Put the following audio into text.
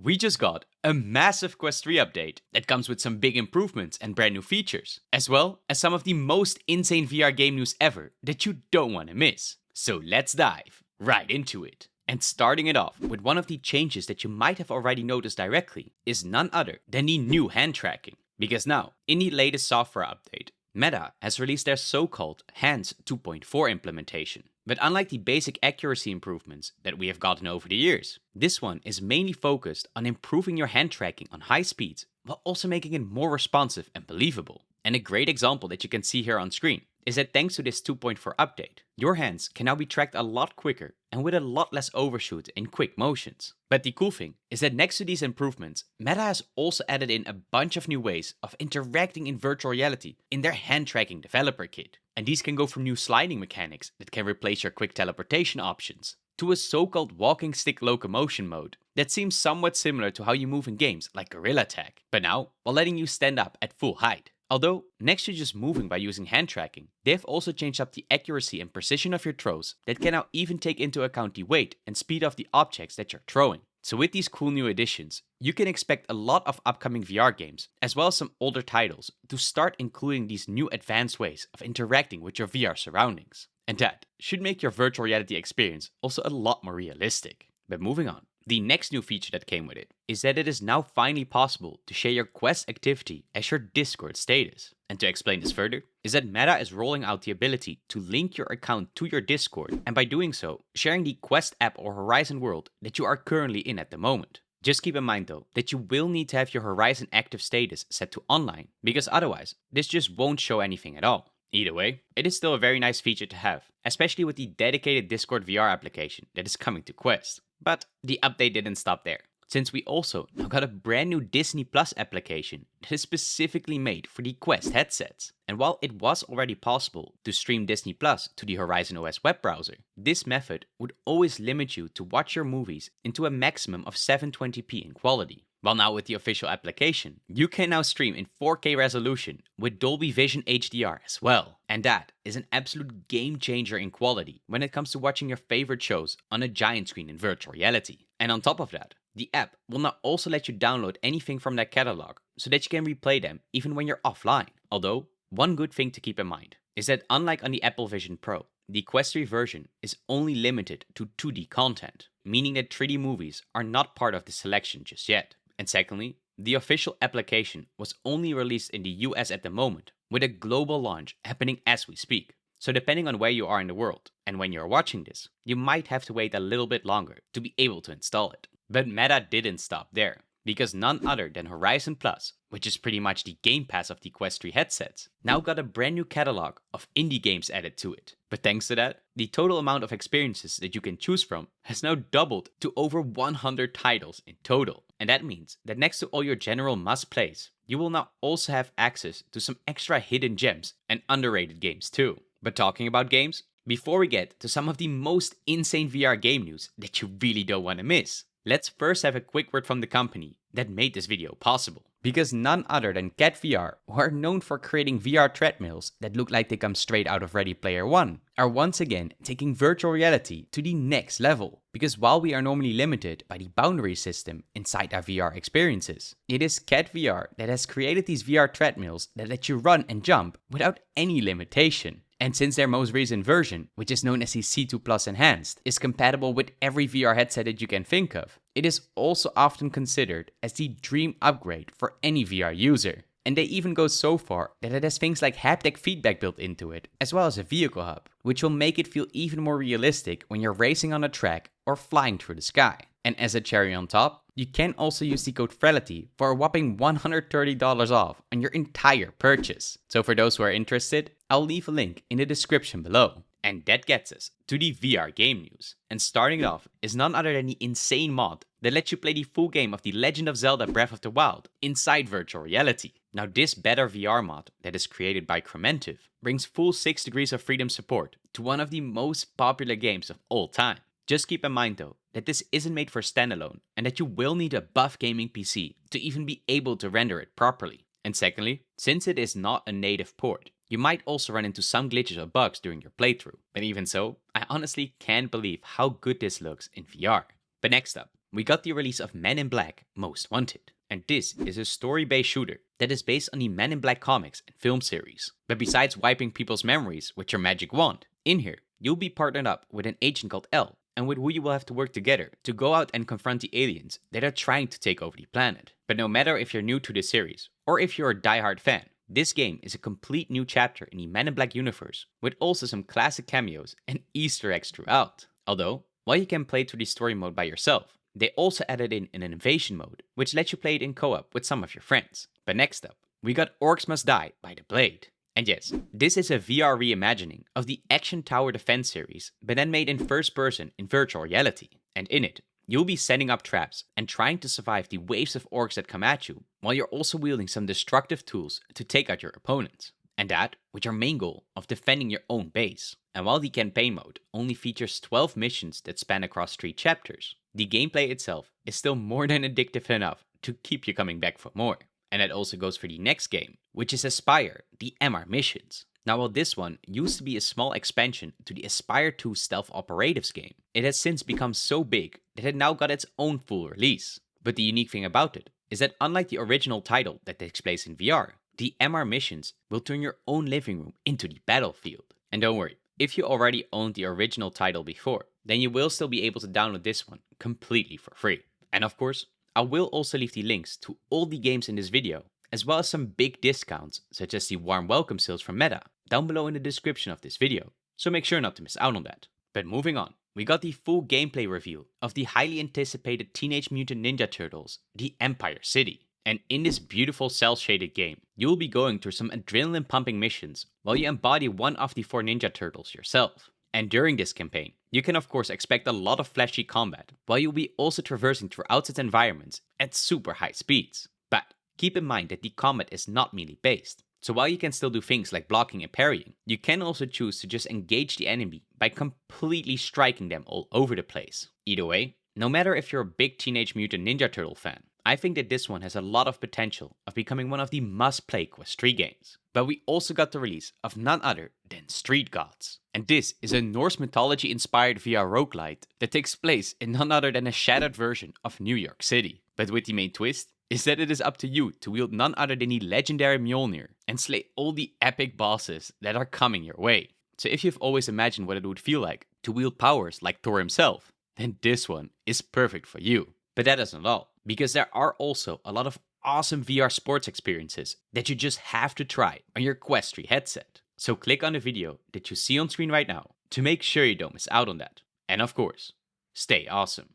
we just got a massive Quest 3 update that comes with some big improvements and brand new features, as well as some of the most insane VR game news ever that you don't want to miss. So let's dive right into it. And starting it off with one of the changes that you might have already noticed directly is none other than the new hand tracking. Because now, in the latest software update, Meta has released their so-called Hands 2.4 implementation. But unlike the basic accuracy improvements that we have gotten over the years, this one is mainly focused on improving your hand tracking on high speeds while also making it more responsive and believable. And a great example that you can see here on screen is that thanks to this 2.4 update, your hands can now be tracked a lot quicker and with a lot less overshoot in quick motions. But the cool thing is that next to these improvements, Meta has also added in a bunch of new ways of interacting in virtual reality in their hand tracking developer kit. And these can go from new sliding mechanics that can replace your quick teleportation options, to a so-called walking stick locomotion mode that seems somewhat similar to how you move in games like Gorilla Tag, but now while letting you stand up at full height. Although, next to just moving by using hand tracking, they've also changed up the accuracy and precision of your throws that can now even take into account the weight and speed of the objects that you're throwing. So with these cool new additions, you can expect a lot of upcoming VR games, as well as some older titles, to start including these new advanced ways of interacting with your VR surroundings. And that should make your virtual reality experience also a lot more realistic. But moving on. The next new feature that came with it is that it is now finally possible to share your Quest activity as your Discord status. And to explain this further, is that Meta is rolling out the ability to link your account to your Discord, and by doing so, sharing the Quest app or Horizon world that you are currently in at the moment. Just keep in mind though, that you will need to have your Horizon active status set to online, because otherwise, this just won't show anything at all. Either way, it is still a very nice feature to have, especially with the dedicated Discord VR application that is coming to Quest. But the update didn't stop there, since we also now got a brand new Disney Plus application that is specifically made for the Quest headsets. And while it was already possible to stream Disney Plus to the Horizon OS web browser, this method would always limit you to watch your movies into a maximum of 720p in quality. While now with the official application, you can now stream in 4K resolution with Dolby Vision HDR as well. And that is an absolute game changer in quality when it comes to watching your favorite shows on a giant screen in virtual reality. And on top of that, the app will now also let you download anything from that catalog so that you can replay them even when you're offline. Although, one good thing to keep in mind is that unlike on the Apple Vision Pro, the Quest 3 version is only limited to 2D content, meaning that 3D movies are not part of the selection just yet. And secondly, the official application was only released in the US at the moment, with a global launch happening as we speak. So depending on where you are in the world and when you're watching this, you might have to wait a little bit longer to be able to install it. But Meta didn't stop there, because none other than Horizon Plus, which is pretty much the Game Pass of the Quest 3 headsets, now got a brand new catalog of indie games added to it. But thanks to that, the total amount of experiences that you can choose from has now doubled to over 100 titles in total. And that means that next to all your general must-plays, you will now also have access to some extra hidden gems and underrated games too. But talking about games, before we get to some of the most insane VR game news that you really don't want to miss, let's first have a quick word from the company that made this video possible. Because none other than Cat VR, who are known for creating VR treadmills that look like they come straight out of Ready Player One, are once again taking virtual reality to the next level. Because while we are normally limited by the boundary system inside our VR experiences, it is Cat VR that has created these VR treadmills that let you run and jump without any limitation. And since their most recent version, which is known as the C2 Plus Enhanced, is compatible with every VR headset that you can think of, it is also often considered as the dream upgrade for any VR user. And they even go so far that it has things like haptic feedback built into it, as well as a vehicle hub, which will make it feel even more realistic when you're racing on a track or flying through the sky. And as a cherry on top, you can also use the code VRelity for a whopping $130 off on your entire purchase. So for those who are interested, I'll leave a link in the description below. And that gets us to the VR game news. And starting it off is none other than the insane mod that lets you play the full game of The Legend of Zelda Breath of the Wild inside virtual reality. Now this better VR mod that is created by Crementive brings full 6 degrees of freedom support to one of the most popular games of all time. Just keep in mind though, that this isn't made for standalone and that you will need a buff gaming PC to even be able to render it properly. And secondly, since it is not a native port, you might also run into some glitches or bugs during your playthrough. But even so, I honestly can't believe how good this looks in VR. But next up, we got the release of Men in Black Most Wanted. And this is a story-based shooter that is based on the Men in Black comics and film series. But besides wiping people's memories with your magic wand, in here, you'll be partnered up with an agent called L, and with who you will have to work together to go out and confront the aliens that are trying to take over the planet. But no matter if you're new to this series, or if you're a diehard fan, this game is a complete new chapter in the Men in Black universe, with also some classic cameos and Easter eggs throughout. Although, while you can play through the story mode by yourself, they also added in an invasion mode, which lets you play it in co-op with some of your friends. But next up, we got Orcs Must Die by The Blade. And yes, this is a VR reimagining of the Action Tower Defense series, but then made in first person in virtual reality. And in it, you'll be setting up traps and trying to survive the waves of orcs that come at you, while you're also wielding some destructive tools to take out your opponents. And that with your main goal of defending your own base. And while the campaign mode only features 12 missions that span across 3 chapters, the gameplay itself is still more than addictive enough to keep you coming back for more. And that also goes for the next game, which is Aspire, the MR missions. Now while this one used to be a small expansion to the Aspire 2 Stealth Operatives game, it has since become so big that it now got its own full release. But the unique thing about it is that unlike the original title that takes place in VR, the MR missions will turn your own living room into the battlefield. And don't worry, if you already owned the original title before, then you will still be able to download this one completely for free. And of course, I will also leave the links to all the games in this video, as well as some big discounts, such as the warm welcome sales from Meta, down below in the description of this video, so make sure not to miss out on that. But moving on, we got the full gameplay reveal of the highly anticipated Teenage Mutant Ninja Turtles, The Empire City. And in this beautiful cel-shaded game, you will be going through some adrenaline-pumping missions while you embody one of the 4 Ninja Turtles yourself. And during this campaign, you can of course expect a lot of flashy combat, while you'll be also traversing throughout its environments at super high speeds. But keep in mind that the combat is not melee based, so while you can still do things like blocking and parrying, you can also choose to just engage the enemy by completely striking them all over the place. Either way, no matter if you're a big Teenage Mutant Ninja Turtle fan, I think that this one has a lot of potential of becoming one of the must-play Quest 3 games. But we also got the release of none other than Street Gods. And this is a Norse mythology-inspired VR roguelite that takes place in none other than a shattered version of New York City. But with the main twist is that it is up to you to wield none other than the legendary Mjolnir and slay all the epic bosses that are coming your way. So if you've always imagined what it would feel like to wield powers like Thor himself, then this one is perfect for you. But that isn't all, because there are also a lot of awesome VR sports experiences that you just have to try on your Quest 3 headset. So click on the video that you see on screen right now to make sure you don't miss out on that. And of course, stay awesome.